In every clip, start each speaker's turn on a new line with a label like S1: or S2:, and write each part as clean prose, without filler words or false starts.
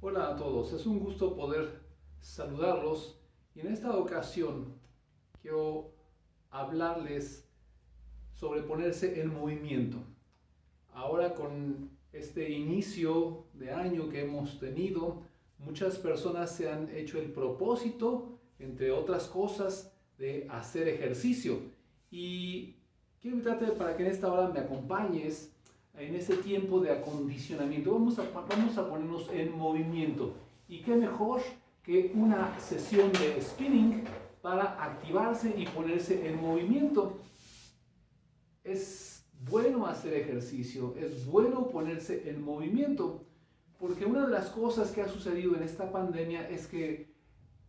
S1: Hola a todos, es un gusto poder saludarlos y en esta ocasión quiero hablarles sobre ponerse en movimiento. Ahora con este inicio de año que hemos tenido, muchas personas se han hecho el propósito, entre otras cosas, de hacer ejercicio. Y quiero invitarte para que en esta hora me acompañes en ese tiempo de acondicionamiento. Vamos a ponernos en movimiento. Y qué mejor que una sesión de spinning para activarse y ponerse en movimiento. Es bueno hacer ejercicio, es bueno ponerse en movimiento, porque una de las cosas que ha sucedido en esta pandemia es que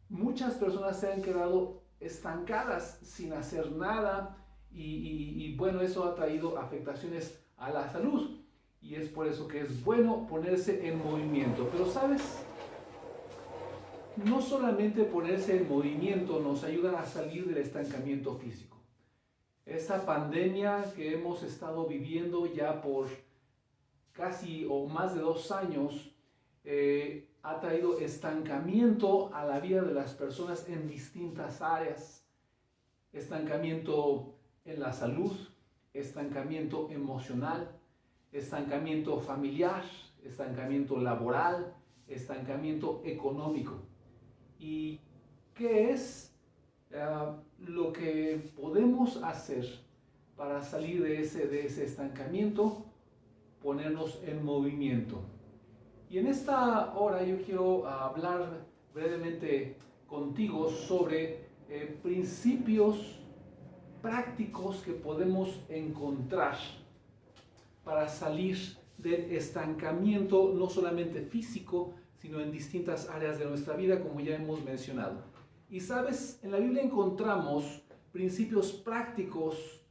S1: muchas personas se han quedado estancadas sin hacer nada y bueno, eso ha traído afectaciones a la salud y es por eso que es bueno ponerse en movimiento. Pero sabes, no solamente ponerse en movimiento nos ayuda a salir del estancamiento físico. Esta pandemia que hemos estado viviendo ya por casi o más de 2 años ha traído estancamiento a la vida de las personas en distintas áreas. Estancamiento en la salud, estancamiento emocional, estancamiento familiar, estancamiento laboral, estancamiento económico. ¿Y qué es lo que podemos hacer para salir de ese estancamiento? Ponernos en movimiento. Y en esta hora yo quiero hablar brevemente contigo sobre principios prácticos que podemos encontrar para salir del estancamiento, no solamente físico, sino en distintas áreas de nuestra vida, como ya hemos mencionado. Y sabes, en la Biblia encontramos principios prácticos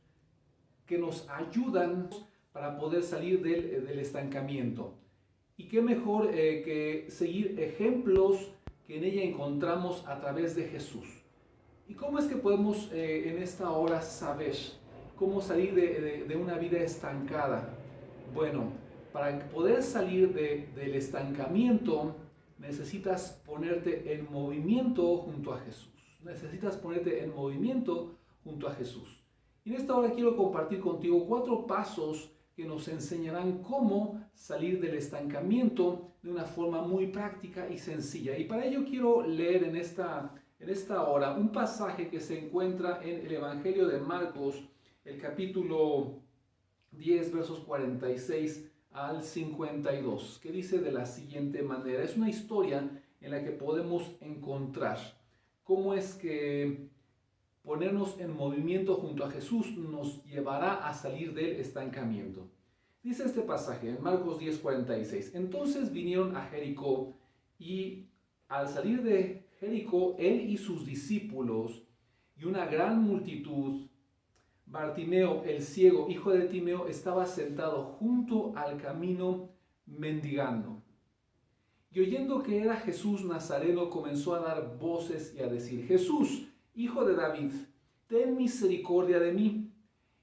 S1: que nos ayudan para poder salir del estancamiento. Y qué mejor que seguir ejemplos que en ella encontramos a través de Jesús. ¿Y cómo es que podemos en esta hora saber cómo salir de una vida estancada? Bueno, para poder salir del estancamiento necesitas ponerte en movimiento junto a Jesús. Necesitas ponerte en movimiento junto a Jesús. Y en esta hora quiero compartir contigo 4 pasos que nos enseñarán cómo salir del estancamiento de una forma muy práctica y sencilla. Y para ello quiero leer en esta hora un pasaje que se encuentra en el Evangelio de Marcos, el capítulo 10, versos 46 al 52, que dice de la siguiente manera. Es una historia en la que podemos encontrar cómo es que ponernos en movimiento junto a Jesús nos llevará a salir del estancamiento. Dice este pasaje en Marcos 10:46. Entonces vinieron a Jericó y al salir de Jericó, él y sus discípulos y una gran multitud, Bartimeo, el ciego, hijo de Timeo, estaba sentado junto al camino mendigando. Y oyendo que era Jesús Nazareno, comenzó a dar voces y a decir: Jesús, hijo de David, ten misericordia de mí.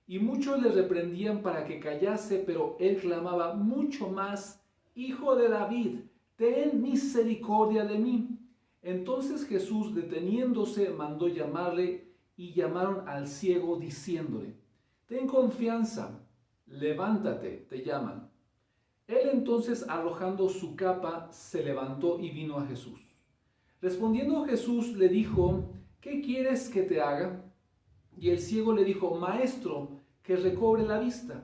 S1: Y muchos le reprendían para que callase, pero él clamaba mucho más: Hijo de David, ten misericordia de mí. Entonces Jesús, deteniéndose, mandó llamarle, y llamaron al ciego diciéndole: Ten confianza, levántate, te llaman. Él entonces, arrojando su capa, se levantó y vino a Jesús. Respondiendo Jesús le dijo: ¿Qué quieres que te haga? Y el ciego le dijo: Maestro, que recobre la vista.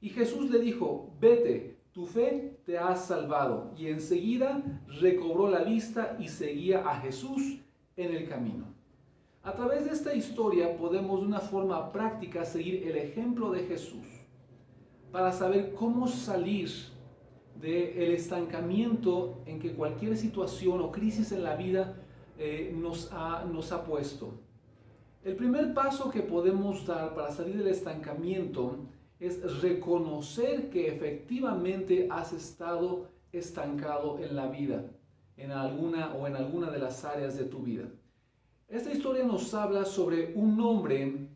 S1: Y Jesús le dijo: Vete, tu fe te ha salvado. Y enseguida recobró la vista y seguía a Jesús en el camino. A través de esta historia podemos de una forma práctica seguir el ejemplo de Jesús para saber cómo salir del estancamiento en que cualquier situación o crisis en la vida nos ha puesto. El primer paso que podemos dar para salir del estancamiento es reconocer que efectivamente has estado estancado en la vida, en alguna de las áreas de tu vida. Esta historia nos habla sobre un hombre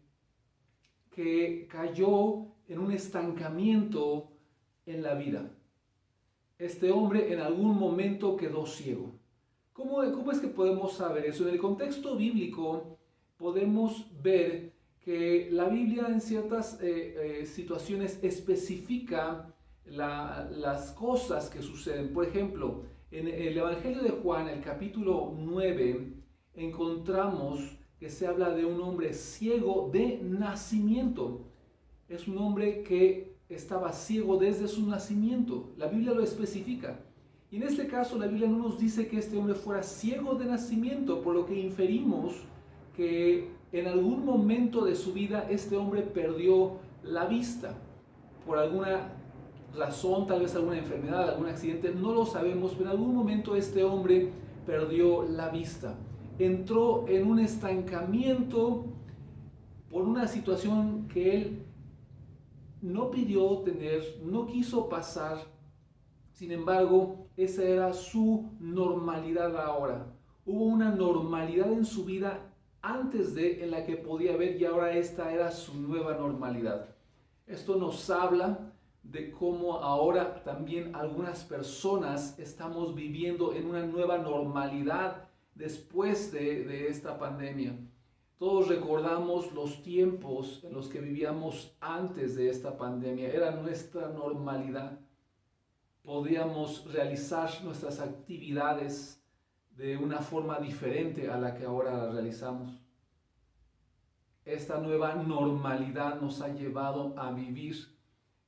S1: que cayó en un estancamiento en la vida. este hombre en algún momento quedó ciego. ¿Cómo es que podemos saber eso? En el contexto bíblico podemos ver que la Biblia en ciertas situaciones especifica las cosas que suceden. Por ejemplo, en el Evangelio de Juan, el capítulo 9, encontramos que se habla de un hombre ciego de nacimiento. Es un hombre que estaba ciego desde su nacimiento. La Biblia lo especifica. Y en este caso la Biblia no nos dice que este hombre fuera ciego de nacimiento, por lo que inferimos que en algún momento de su vida este hombre perdió la vista. Por alguna razón, tal vez alguna enfermedad, algún accidente, no lo sabemos, pero en algún momento este hombre perdió la vista. Entró en un estancamiento por una situación que él no pidió tener, no quiso pasar. Sin embargo, esa era su normalidad ahora. Hubo una normalidad en su vida antes en la que podía ver, y ahora esta era su nueva normalidad. Esto nos habla de cómo ahora también algunas personas estamos viviendo en una nueva normalidad después de esta pandemia. Todos recordamos los tiempos en los que vivíamos antes de esta pandemia. Era nuestra normalidad. Podíamos realizar nuestras actividades de una forma diferente a la que ahora las realizamos. Esta nueva normalidad nos ha llevado a vivir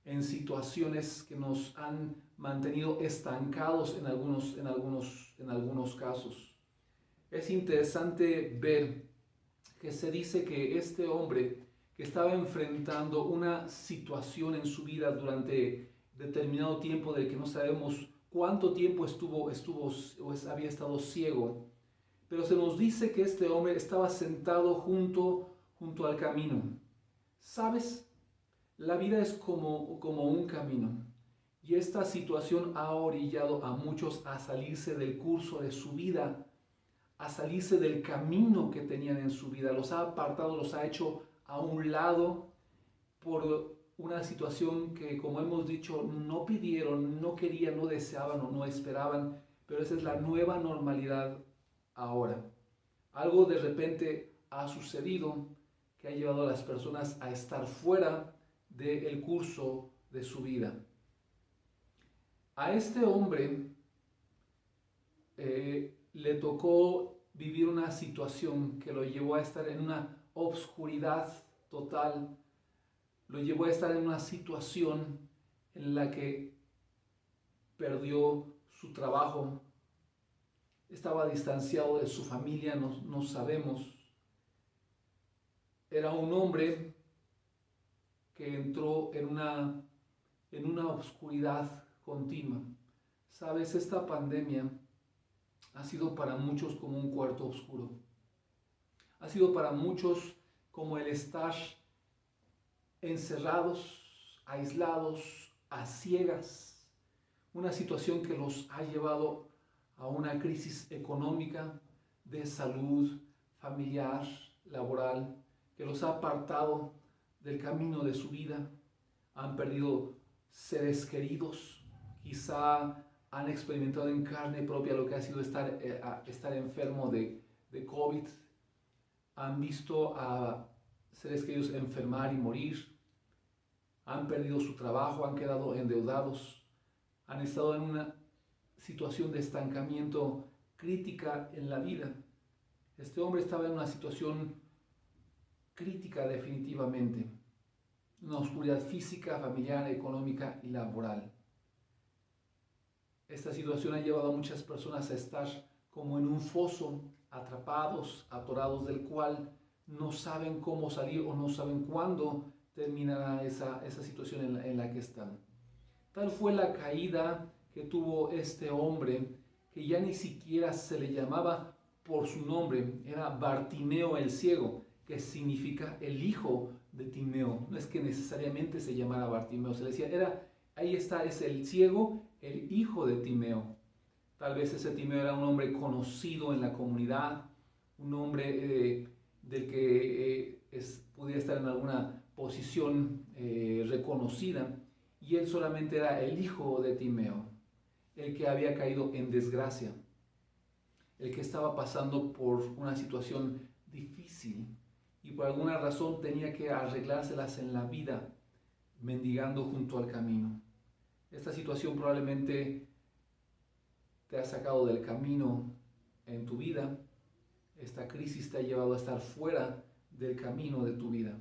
S1: en situaciones que nos han mantenido estancados en algunos casos. Es interesante ver que se dice que este hombre que estaba enfrentando una situación en su vida durante determinado tiempo del que no sabemos cuánto tiempo había estado ciego, pero se nos dice que este hombre estaba sentado junto al camino. ¿Sabes? La vida es como un camino, y esta situación ha orillado a muchos a salirse del curso de su vida, a salirse del camino que tenían en su vida. Los ha apartado, los ha hecho a un lado por una situación que, como hemos dicho, no pidieron, no querían, no deseaban o no esperaban, pero esa es la nueva normalidad ahora. Algo de repente ha sucedido que ha llevado a las personas a estar fuera del curso de su vida. A este hombre le tocó vivir una situación que lo llevó a estar en una obscuridad total, lo llevó a estar en una situación en la que perdió su trabajo, estaba distanciado de su familia, no sabemos. Era un hombre que entró en una oscuridad continua. Sabes, esta pandemia ha sido para muchos como un cuarto oscuro. Ha sido para muchos como el estar encerrados, aislados, a ciegas. Una situación que los ha llevado a una crisis económica, de salud, familiar, laboral, que los ha apartado del camino de su vida. Han perdido seres queridos, quizá han experimentado en carne propia lo que ha sido estar enfermo de COVID. Han visto a seres queridos enfermar y morir. Han perdido su trabajo, han quedado endeudados. Han estado en una situación de estancamiento crítica en la vida. Este hombre estaba en una situación crítica definitivamente. Una oscuridad física, familiar, económica y laboral. Esta situación ha llevado a muchas personas a estar como en un foso, atrapados, atorados, del cual no saben cómo salir o no saben cuándo terminará esa situación en la que están. Tal fue la caída que tuvo este hombre, que ya ni siquiera se le llamaba por su nombre, era Bartimeo el ciego, que significa el hijo de Timeo. No es que necesariamente se llamara Bartimeo, se le decía, ahí está, es el ciego, el hijo de Timeo. Tal vez ese Timeo era un hombre conocido en la comunidad, un hombre del que pudiera estar en alguna posición reconocida, y él solamente era el hijo de Timeo. el que había caído en desgracia, el que estaba pasando por una situación difícil y por alguna razón tenía que arreglárselas en la vida, mendigando junto al camino. Esta situación probablemente te ha sacado del camino en tu vida. Esta crisis te ha llevado a estar fuera del camino de tu vida.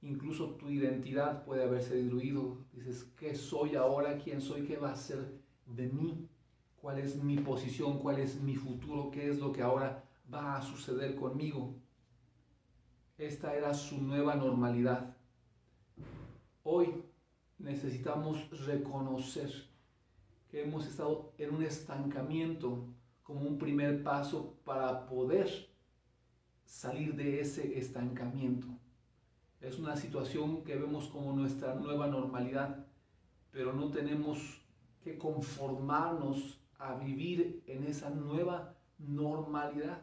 S1: Incluso tu identidad puede haberse diluido. Dices, ¿qué soy ahora? ¿Quién soy? ¿Qué va a ser de mí? ¿Cuál es mi posición? ¿Cuál es mi futuro? ¿Qué es lo que ahora va a suceder conmigo? Esta era su nueva normalidad. Hoy necesitamos reconocer que hemos estado en un estancamiento como un primer paso para poder salir de ese estancamiento. Es una situación que vemos como nuestra nueva normalidad, pero no tenemos que conformarnos a vivir en esa nueva normalidad.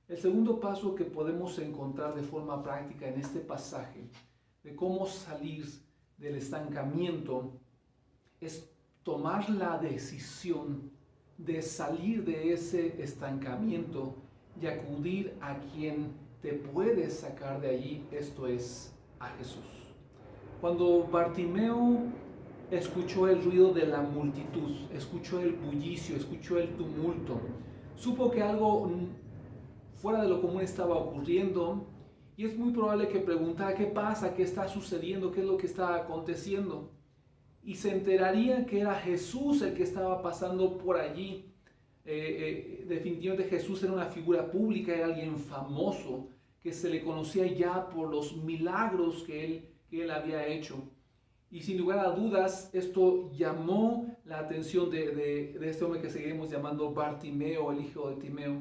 S1: El segundo paso que podemos encontrar de forma práctica en este pasaje de cómo salir del estancamiento es tomar la decisión de salir de ese estancamiento y acudir a quien te puede sacar de allí, esto es, a Jesús. Cuando Bartimeo escuchó el ruido de la multitud, escuchó el bullicio, escuchó el tumulto, supo que algo fuera de lo común estaba ocurriendo y es muy probable que preguntara qué pasa, qué está sucediendo, qué es lo que está aconteciendo. Y se enteraría que era Jesús el que estaba pasando por allí. Definitivamente Jesús era una figura pública, era alguien famoso, que se le conocía ya por los milagros que él había hecho. Y sin lugar a dudas, esto llamó la atención de este hombre que seguiremos llamando Bartimeo, el hijo de Timeo.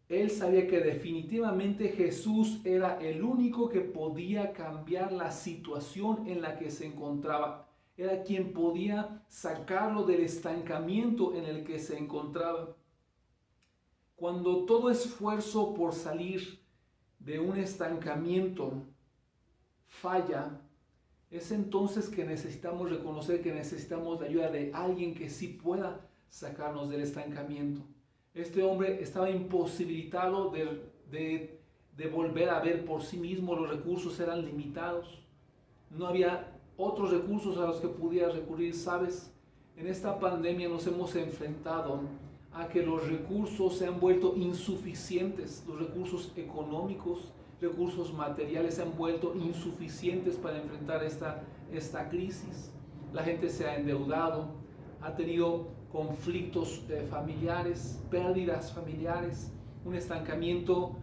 S1: Él sabía que definitivamente Jesús era el único que podía cambiar la situación en la que se encontraba. Era quien podía sacarlo del estancamiento en el que se encontraba. Cuando todo esfuerzo por salir de un estancamiento falla, es entonces que necesitamos reconocer que necesitamos la ayuda de alguien que sí pueda sacarnos del estancamiento. Este hombre estaba imposibilitado de volver a ver por sí mismo, los recursos eran limitados. No había otros recursos a los que pudiera recurrir, ¿sabes? En esta pandemia nos hemos enfrentado a que los recursos se han vuelto insuficientes, los recursos económicos, recursos materiales se han vuelto insuficientes para enfrentar esta crisis. La gente se ha endeudado, ha tenido conflictos familiares, pérdidas familiares, un estancamiento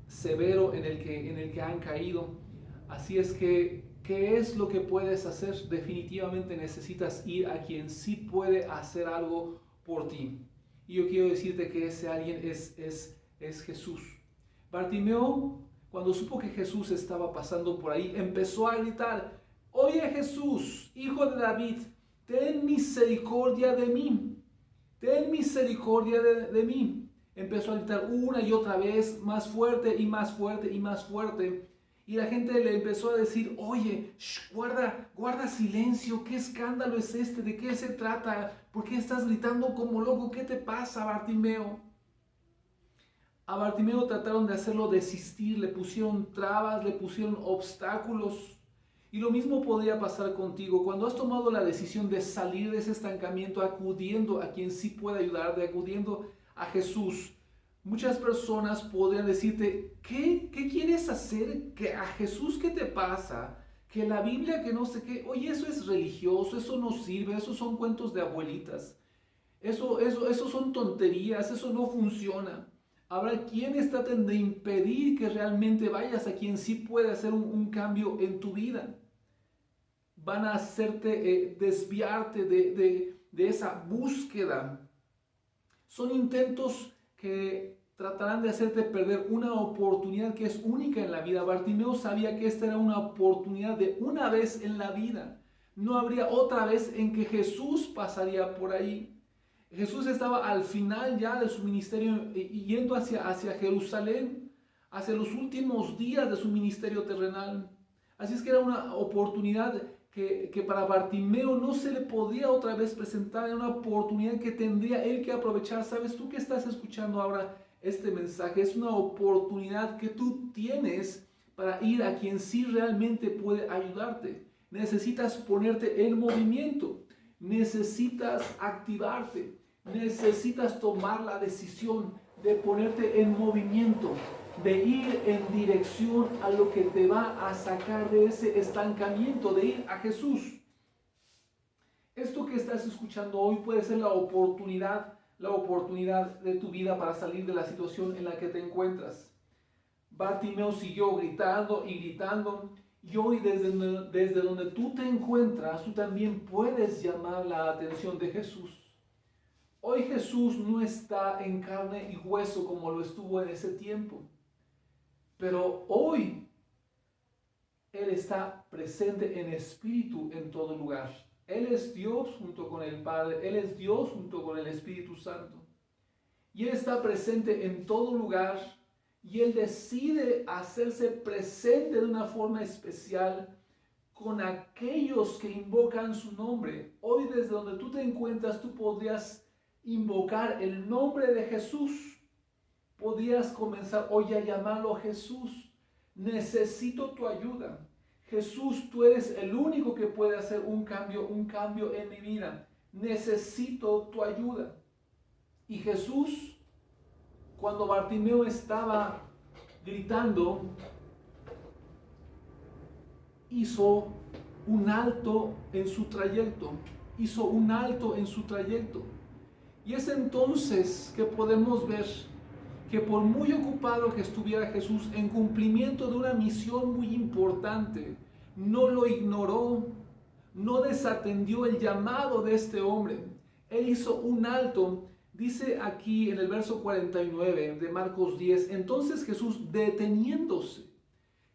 S1: severo en el que han caído. Así es que, ¿qué es lo que puedes hacer? Definitivamente necesitas ir a quien sí puede hacer algo por ti. Y yo quiero decirte que ese alguien es Jesús. Bartimeo, cuando supo que Jesús estaba pasando por ahí, empezó a gritar: «Oye Jesús, hijo de David, ten misericordia de mí, ten misericordia de mí». Empezó a gritar una y otra vez, más fuerte y más fuerte y más fuerte. Y la gente le empezó a decir: «Oye, guarda silencio, ¿qué escándalo es este? ¿De qué se trata? ¿Por qué estás gritando como loco? ¿Qué te pasa, Bartimeo?». A Bartimeo trataron de hacerlo desistir, le pusieron trabas, le pusieron obstáculos. Y lo mismo podría pasar contigo cuando has tomado la decisión de salir de ese estancamiento, acudiendo a quien sí puede ayudarte, acudiendo a Jesús. Muchas personas podrían decirte: ¿qué quieres hacer? ¿Que a Jesús qué te pasa? Que la Biblia, que no sé qué. Oye, eso es religioso, eso no sirve, eso son cuentos de abuelitas. Eso son tonterías, eso no funciona. Habrá quienes traten de impedir que realmente vayas a quien sí puede hacer un cambio en tu vida. Van a hacerte desviarte de esa búsqueda. Son intentos que tratarán de hacerte perder una oportunidad que es única en la vida. Bartimeo sabía que esta era una oportunidad de una vez en la vida. No habría otra vez en que Jesús pasaría por ahí. Jesús estaba al final ya de su ministerio yendo hacia Jerusalén, hacia los últimos días de su ministerio terrenal. Así es que era una oportunidad que para Bartimeo no se le podía otra vez presentar una oportunidad que tendría él que aprovechar. ¿Sabes? Tú que estás escuchando ahora este mensaje, es una oportunidad que tú tienes para ir a quien sí realmente puede ayudarte. Necesitas ponerte en movimiento, necesitas activarte, necesitas tomar la decisión de ponerte en movimiento, de ir en dirección a lo que te va a sacar de ese estancamiento, de ir a Jesús. Esto que estás escuchando hoy puede ser la oportunidad de tu vida para salir de la situación en la que te encuentras. Bartimeo siguió gritando y gritando, y hoy desde donde tú te encuentras, tú también puedes llamar la atención de Jesús. Hoy Jesús no está en carne y hueso como lo estuvo en ese tiempo, pero hoy Él está presente en espíritu en todo lugar. Él es Dios junto con el Padre, Él es Dios junto con el Espíritu Santo. Y Él está presente en todo lugar y Él decide hacerse presente de una forma especial con aquellos que invocan su nombre. Hoy desde donde tú te encuentras, tú podrías invocar el nombre de Jesús. Podrías comenzar hoy a llamarlo Jesús. Necesito tu ayuda. Jesús, tú eres el único que puede hacer un cambio en mi vida. Necesito tu ayuda. Y Jesús, cuando Bartimeo estaba gritando, hizo un alto en su trayecto. Hizo un alto en su trayecto. Y es entonces que podemos ver que por muy ocupado que estuviera Jesús en cumplimiento de una misión muy importante, no lo ignoró, no desatendió el llamado de este hombre. Él hizo un alto. Dice aquí en el verso 49 de Marcos 10, entonces Jesús deteniéndose,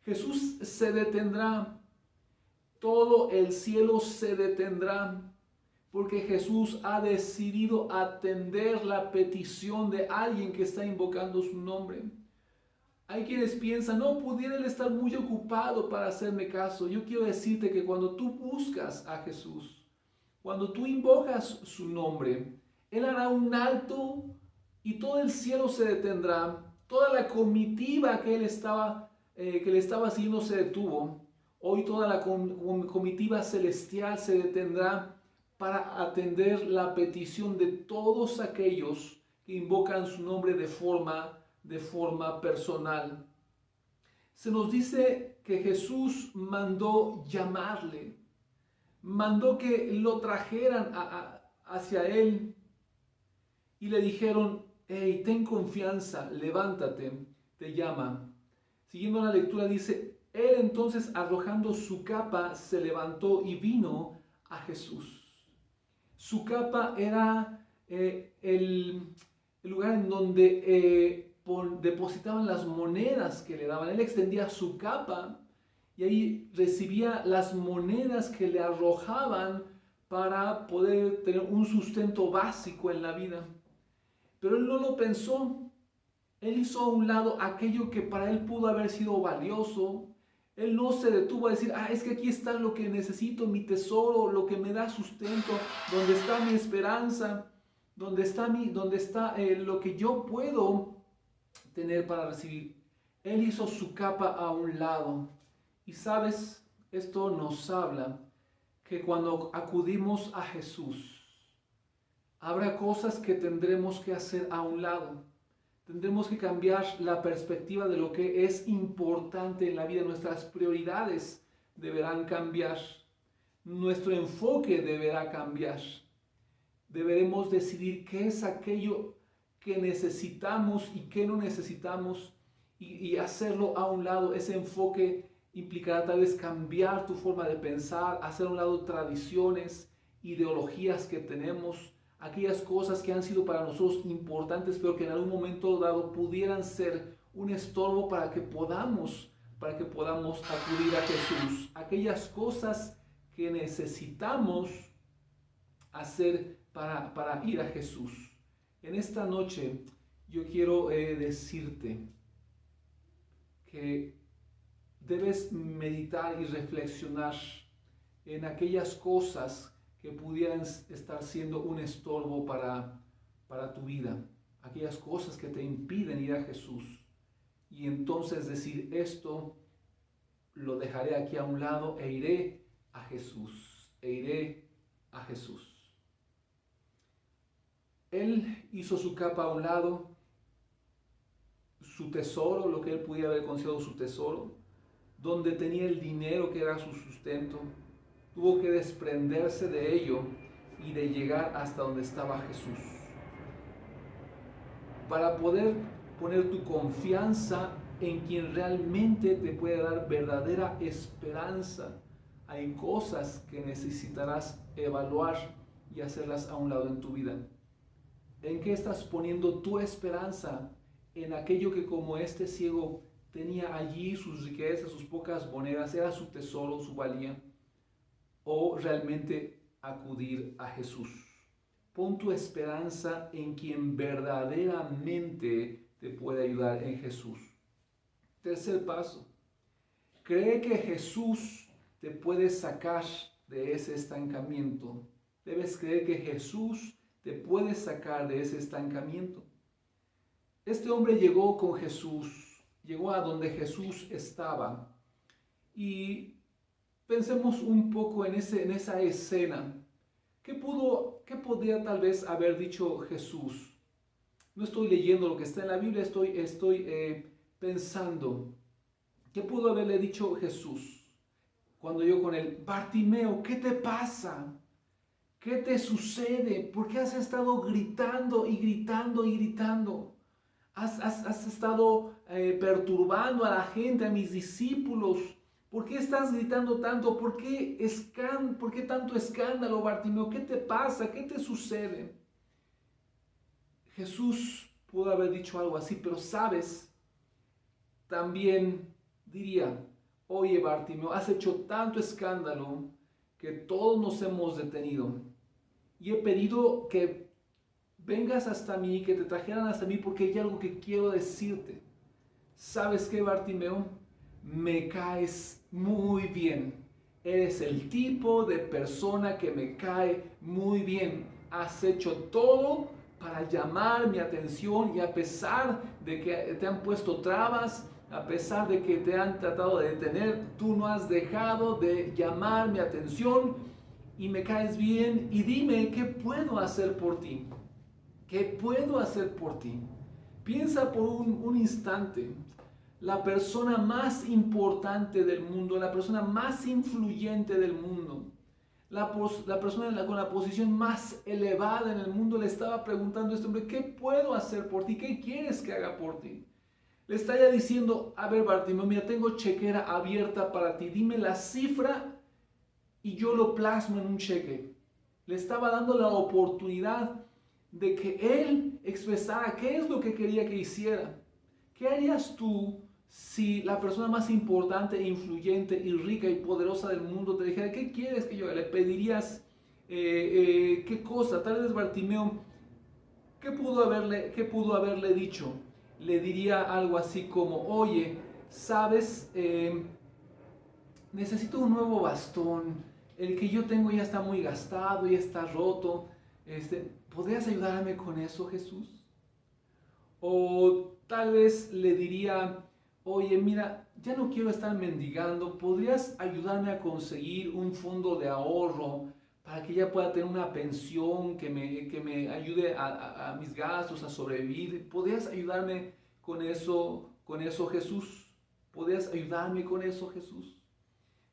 S1: Jesús se detendrá, todo el cielo se detendrá, porque Jesús ha decidido atender la petición de alguien que está invocando su nombre. Hay quienes piensan, no, pudiera él estar muy ocupado para hacerme caso. Yo quiero decirte que cuando tú buscas a Jesús, cuando tú invocas su nombre, Él hará un alto y todo el cielo se detendrá. Toda la comitiva que le estaba siguiendo se detuvo. Hoy toda la comitiva celestial se detendrá para atender la petición de todos aquellos que invocan su nombre de forma personal. Se nos dice que Jesús mandó llamarle, mandó que lo trajeran hacia él y le dijeron, hey, ten confianza, levántate, te llama. Siguiendo la lectura dice, él entonces arrojando su capa se levantó y vino a Jesús. Su capa era el lugar en donde depositaban las monedas que le daban. Él extendía su capa y ahí recibía las monedas que le arrojaban para poder tener un sustento básico en la vida. Pero él no lo pensó. Él hizo a un lado aquello que para él pudo haber sido valioso. Él no se detuvo a decir, es que aquí está lo que necesito, mi tesoro, lo que me da sustento, donde está mi esperanza, donde está lo que yo puedo tener para recibir. Él hizo su capa a un lado. Y sabes, esto nos habla que cuando acudimos a Jesús, habrá cosas que tendremos que hacer a un lado. Tendremos que cambiar la perspectiva de lo que es importante en la vida. Nuestras prioridades deberán cambiar. Nuestro enfoque deberá cambiar. Deberemos decidir qué es aquello que necesitamos y qué no necesitamos y hacerlo a un lado. Ese enfoque implicará tal vez cambiar tu forma de pensar, hacer a un lado tradiciones, ideologías que tenemos, aquellas cosas que han sido para nosotros importantes, pero que en algún momento dado pudieran ser un estorbo para que podamos acudir a Jesús. Aquellas cosas que necesitamos hacer para ir a Jesús. En esta noche yo quiero decirte que debes meditar y reflexionar en aquellas cosas que pudieran estar siendo un estorbo para tu vida, aquellas cosas que te impiden ir a Jesús. Y entonces decir, esto lo dejaré aquí a un lado e iré a Jesús, Él hizo su capa a un lado, su tesoro, lo que él pudiera haber considerado su tesoro, donde tenía el dinero que era su sustento, tuvo que desprenderse de ello y de llegar hasta donde estaba Jesús. Para poder poner tu confianza en quien realmente te puede dar verdadera esperanza, hay cosas que necesitarás evaluar y hacerlas a un lado en tu vida. ¿En qué estás poniendo tu esperanza? ¿En aquello que, como este ciego, tenía allí sus riquezas, sus pocas monedas, era su tesoro, su valía? ¿O realmente acudir a Jesús? Pon tu esperanza en quien verdaderamente te puede ayudar, en Jesús. Tercer paso, cree que Jesús te puede sacar de ese estancamiento. Debes creer que Jesús te puede sacar de ese estancamiento. Este hombre llegó con Jesús, llegó a donde Jesús estaba. Y pensemos un poco en esa escena. ¿Qué podría tal vez haber dicho Jesús? No estoy leyendo lo que está en la Biblia, estoy pensando. ¿Qué pudo haberle dicho Jesús cuando yo con él? Bartimeo, ¿qué te pasa? ¿Qué te sucede? ¿Por qué has estado gritando y gritando y gritando? Has estado perturbando a la gente, a mis discípulos. ¿Por qué estás gritando tanto? ¿Por qué tanto escándalo, Bartimeo? ¿Qué te pasa? ¿Qué te sucede? Jesús pudo haber dicho algo así, pero sabes, también diría, oye Bartimeo, has hecho tanto escándalo que todos nos hemos detenido. Y he pedido que vengas hasta mí, que te trajeran hasta mí, porque hay algo que quiero decirte. ¿Sabes qué, Bartimeo? Me caes muy bien. Eres el tipo de persona que me cae muy bien. Has hecho todo para llamar mi atención y a pesar de que te han puesto trabas, a pesar de que te han tratado de detener, tú no has dejado de llamar mi atención y me caes bien. Y dime, ¿qué puedo hacer por ti? ¿Qué puedo hacer por ti? Piensa por un instante. La persona más importante del mundo, la persona más influyente del mundo, la persona con la posición más elevada en el mundo le estaba preguntando a este hombre, ¿qué puedo hacer por ti? ¿Qué quieres que haga por ti? Le estaría diciendo, a ver Bartimeo, mira, tengo chequera abierta para ti, dime la cifra y yo lo plasmo en un cheque. Le estaba dando la oportunidad de que él expresara qué es lo que quería que hiciera. ¿Qué harías tú si la persona más importante, influyente y rica y poderosa del mundo te dijera, ¿qué quieres que yo haga? Le pedirías qué cosa. Tal vez Bartimeo, ¿qué pudo haberle dicho? Le diría algo así como, oye, sabes, necesito un nuevo bastón. El que yo tengo ya está muy gastado, ya está roto. ¿Podrías ayudarme con eso, Jesús? O tal vez le diría, oye, mira, ya no quiero estar mendigando, ¿podrías ayudarme a conseguir un fondo de ahorro para que ya pueda tener una pensión que me ayude a mis gastos, a sobrevivir? ¿Podrías ayudarme con eso, Jesús? ¿Podrías ayudarme con eso, Jesús?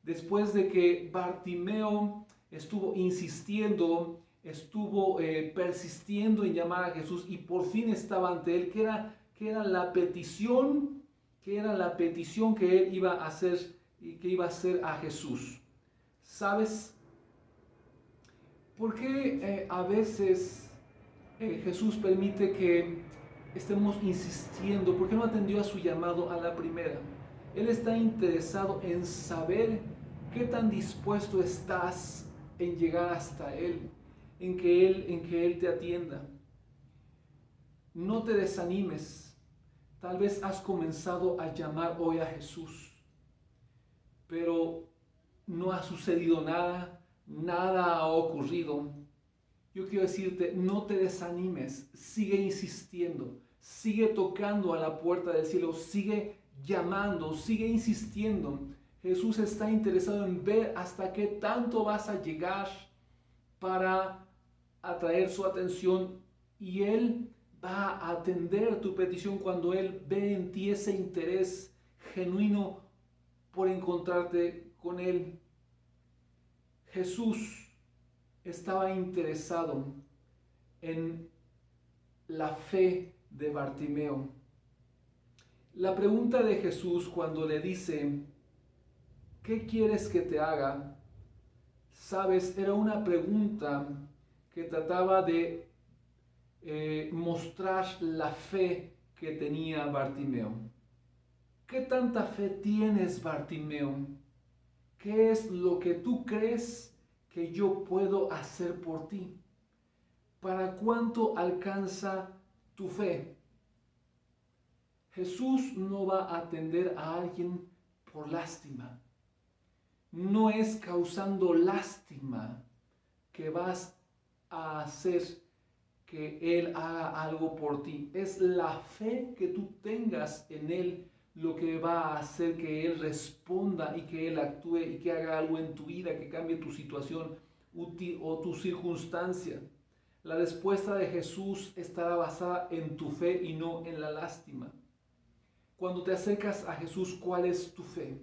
S1: Después de que Bartimeo estuvo insistiendo, estuvo persistiendo en llamar a Jesús y por fin estaba ante él, que era la petición que él iba a hacer y que iba a hacer a Jesús. ¿Sabes por qué a veces Jesús permite que estemos insistiendo? ¿Por qué no atendió a su llamado a la primera? Él está interesado en saber qué tan dispuesto estás en llegar hasta Él, en que Él te atienda. No te desanimes. Tal vez has comenzado a llamar hoy a Jesús, pero no ha sucedido nada, nada ha ocurrido, yo quiero decirte, no te desanimes, sigue insistiendo, sigue tocando a la puerta del cielo, sigue llamando, sigue insistiendo. Jesús está interesado en ver hasta qué tanto vas a llegar para atraer su atención, y Él va a atender tu petición cuando Él ve en ti ese interés genuino por encontrarte con Él. Jesús estaba interesado en la fe de Bartimeo. La pregunta de Jesús cuando le dice, ¿qué quieres que te haga? Sabes, era una pregunta que trataba de mostrar la fe que tenía Bartimeo. ¿Qué tanta fe tienes, Bartimeo? ¿Qué es lo que tú crees que yo puedo hacer por ti? ¿Para cuánto alcanza tu fe? Jesús no va a atender a alguien por lástima. No es causando lástima que vas a hacer que Él haga algo por ti. Es la fe que tú tengas en Él lo que va a hacer que Él responda y que Él actúe y que haga algo en tu vida, que cambie tu situación o tu circunstancia. La respuesta de Jesús estará basada en tu fe y no en la lástima. Cuando te acercas a Jesús, ¿cuál es tu fe?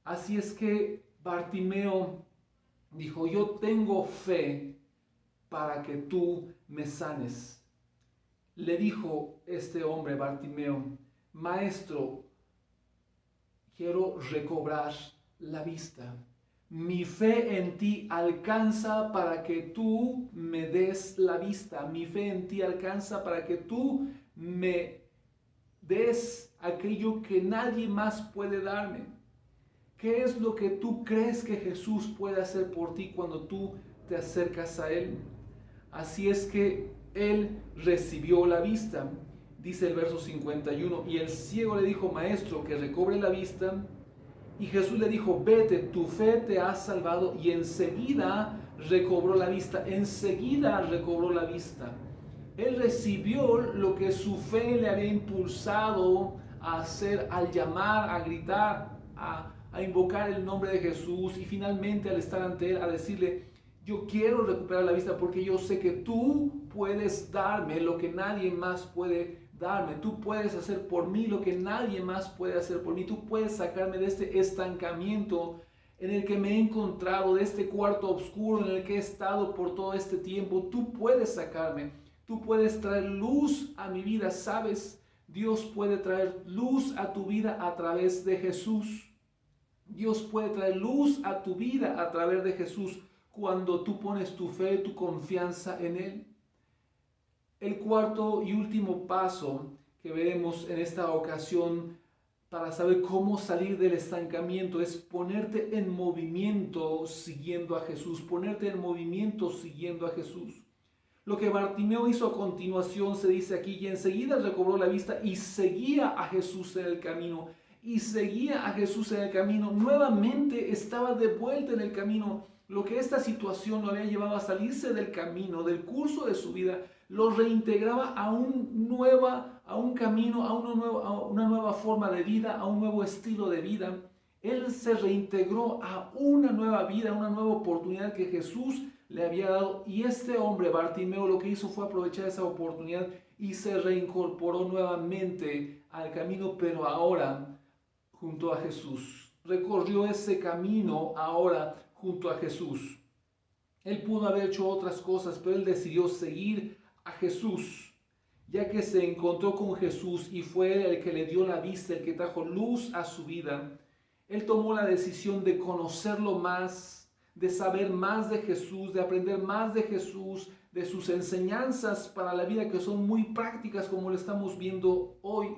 S1: Así es que Bartimeo dijo, yo tengo fe para que tú me sanes. Le dijo este hombre, Bartimeo, Maestro, quiero recobrar la vista. Mi fe en ti alcanza para que tú me des la vista. Mi fe en ti alcanza para que tú me des aquello que nadie más puede darme. ¿Qué es lo que tú crees que Jesús puede hacer por ti cuando tú te acercas a Él? Así es que Él recibió la vista. Dice el verso 51, y el ciego le dijo, Maestro, que recobre la vista. Y Jesús le dijo, vete, tu fe te ha salvado. Y enseguida recobró la vista. Enseguida recobró la vista. Él recibió lo que su fe le había impulsado a hacer al llamar, a gritar, a invocar el nombre de Jesús. Y finalmente al estar ante Él, a decirle, yo quiero recuperar la vista porque yo sé que tú puedes darme lo que nadie más puede darme. Tú puedes hacer por mí lo que nadie más puede hacer por mí. Tú puedes sacarme de este estancamiento en el que me he encontrado, de este cuarto oscuro en el que he estado por todo este tiempo. Tú puedes sacarme. Tú puedes traer luz a mi vida. ¿Sabes? Dios puede traer luz a tu vida a través de Jesús. Dios puede traer luz a tu vida a través de Jesús cuando tú pones tu fe, tu confianza en Él. El cuarto y último paso que veremos en esta ocasión para saber cómo salir del estancamiento es ponerte en movimiento siguiendo a Jesús. Ponerte en movimiento siguiendo a Jesús. Lo que Bartimeo hizo a continuación se dice aquí, y enseguida recobró la vista y seguía a Jesús en el camino. Y seguía a Jesús en el camino. Nuevamente estaba de vuelta en el camino. Lo que esta situación lo había llevado a salirse del camino, del curso de su vida, lo reintegraba a un camino, a una nueva forma de vida, a un nuevo estilo de vida. Él se reintegró a una nueva vida, a una nueva oportunidad que Jesús le había dado. Y este hombre, Bartimeo, lo que hizo fue aprovechar esa oportunidad y se reincorporó nuevamente al camino, pero ahora junto a Jesús. Recorrió ese camino ahora junto a Jesús. Él pudo haber hecho otras cosas, pero él decidió seguir a Jesús, ya que se encontró con Jesús y fue él el que le dio la vista, el que trajo luz a su vida. Él tomó la decisión de conocerlo más, de saber más de Jesús, de aprender más de Jesús, de sus enseñanzas para la vida, que son muy prácticas como lo estamos viendo hoy.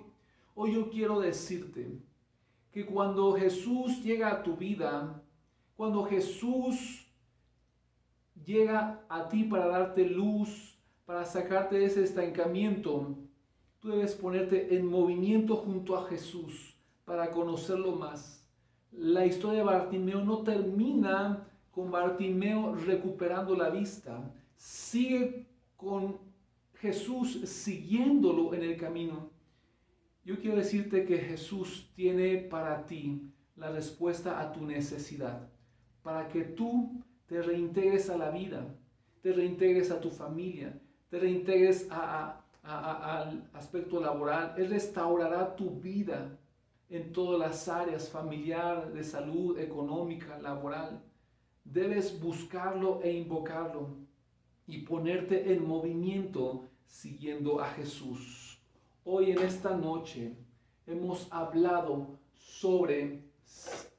S1: Hoy yo quiero decirte que cuando Jesús llega a tu vida, cuando Jesús llega a ti para darte luz, para sacarte de ese estancamiento, tú debes ponerte en movimiento junto a Jesús para conocerlo más, La historia de Bartimeo no termina con Bartimeo recuperando la vista. Sigue con Jesús siguiéndolo en el camino. Yo quiero decirte que Jesús tiene para ti la respuesta a tu necesidad, para que tú te reintegres a la vida, te reintegres a tu familia, te reintegres al aspecto laboral. Él restaurará tu vida en todas las áreas, familiar, de salud, económica, laboral. Debes buscarlo e invocarlo y ponerte en movimiento siguiendo a Jesús. Hoy en esta noche hemos hablado sobre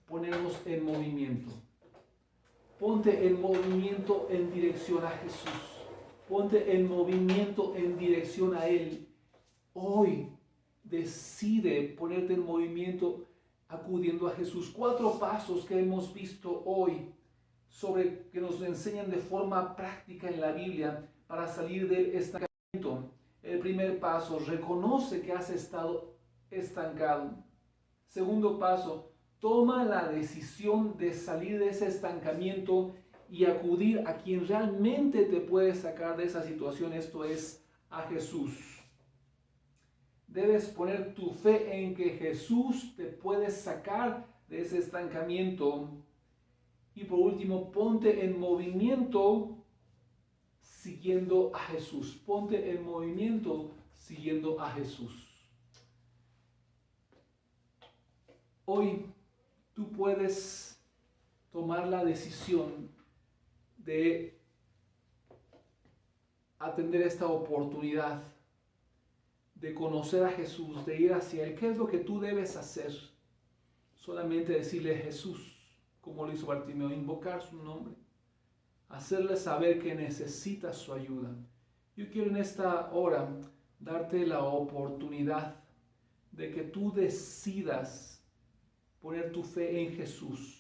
S1: ponernos en movimiento. Ponte en movimiento en dirección a Jesús. Ponte en movimiento en dirección a Él. Hoy decide ponerte en movimiento acudiendo a Jesús. 4 pasos que hemos visto hoy que nos enseñan de forma práctica en la Biblia para salir del estancamiento. El primer paso, reconoce que has estado estancado. Segundo paso, toma la decisión de salir de ese estancamiento y acudir a quien realmente te puede sacar de esa situación, esto es, a Jesús. Debes poner tu fe en que Jesús te puede sacar de ese estancamiento. Y por último, ponte en movimiento siguiendo a Jesús. Ponte en movimiento siguiendo a Jesús. Hoy tú puedes tomar la decisión de atender esta oportunidad, de conocer a Jesús, de ir hacia Él. ¿Qué es lo que tú debes hacer? Solamente decirle Jesús, como lo hizo Bartimeo, invocar su nombre, hacerle saber que necesitas su ayuda. Yo quiero en esta hora darte la oportunidad de que tú decidas poner tu fe en Jesús,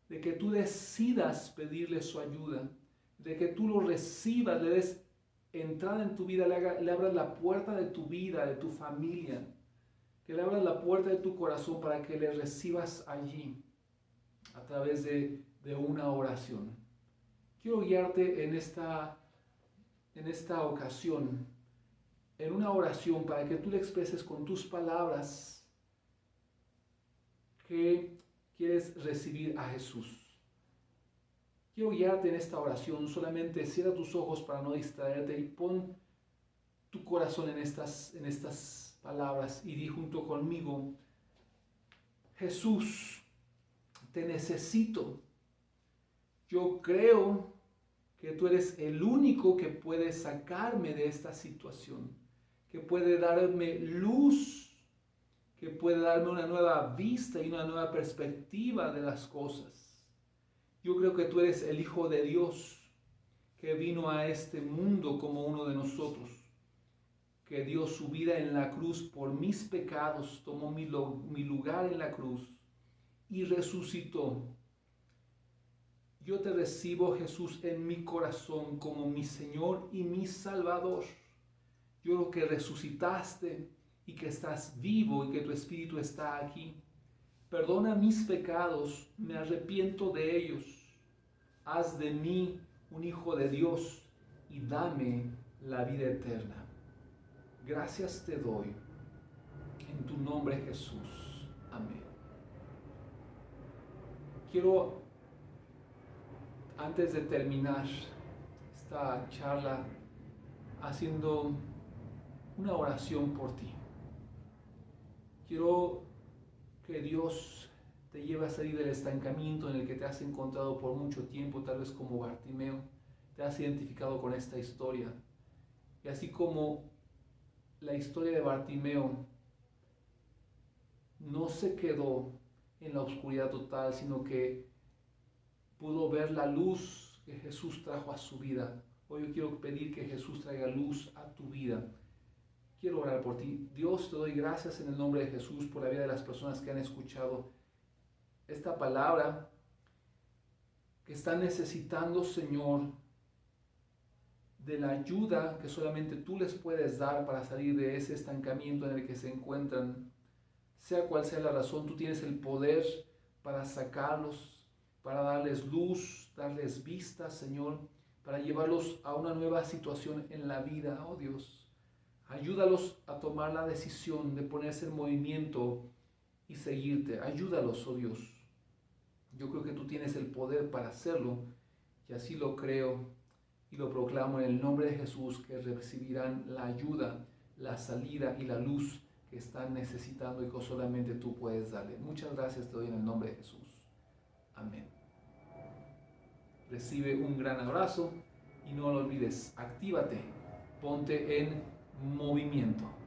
S1: de que tú decidas pedirle su ayuda, de que tú lo recibas, le des entrada en tu vida, le abras la puerta de tu vida, de tu familia, que le abras la puerta de tu corazón para que le recibas allí a través de una oración. Quiero guiarte en esta ocasión, en una oración para que tú le expreses con tus palabras que quieres recibir a Jesús. Quiero guiarte en esta oración, solamente cierra tus ojos para no distraerte y pon tu corazón en estas palabras y di junto conmigo: Jesús, te necesito. Yo creo que tú eres el único que puede sacarme de esta situación, que puede darme luz, que puede darme una nueva vista y una nueva perspectiva de las cosas. Yo creo que tú eres el Hijo de Dios, que vino a este mundo como uno de nosotros, que dio su vida en la cruz por mis pecados, tomó mi lugar en la cruz y resucitó. Yo te recibo, Jesús, en mi corazón como mi Señor y mi Salvador. Yo creo que resucitaste y que estás vivo y que tu Espíritu está aquí. Perdona mis pecados, me arrepiento de ellos. Haz de mí un hijo de Dios y dame la vida eterna. Gracias te doy. En tu nombre, Jesús. Amén. Quiero, antes de terminar esta charla, haciendo una oración por ti. Quiero que Dios te lleve a salir del estancamiento en el que te has encontrado por mucho tiempo, tal vez como Bartimeo. Te has identificado con esta historia. Y así como la historia de Bartimeo no se quedó en la oscuridad total, sino que pudo ver la luz que Jesús trajo a su vida. Hoy yo quiero pedir que Jesús traiga luz a tu vida. Quiero orar por ti. Dios, te doy gracias en el nombre de Jesús por la vida de las personas que han escuchado esta palabra, que están necesitando, Señor, de la ayuda que solamente tú les puedes dar para salir de ese estancamiento en el que se encuentran. Sea cual sea la razón, tú tienes el poder para sacarlos, para darles luz, darles vista, Señor, para llevarlos a una nueva situación en la vida, oh Dios. Ayúdalos a tomar la decisión de ponerse en movimiento y seguirte. Ayúdalos, oh Dios. Yo creo que tú tienes el poder para hacerlo y así lo creo y lo proclamo en el nombre de Jesús, que recibirán la ayuda, la salida y la luz que están necesitando y que solamente tú puedes darle. Muchas gracias te doy en el nombre de Jesús. Amén. Recibe un gran abrazo y no lo olvides, actívate, ponte en movimiento.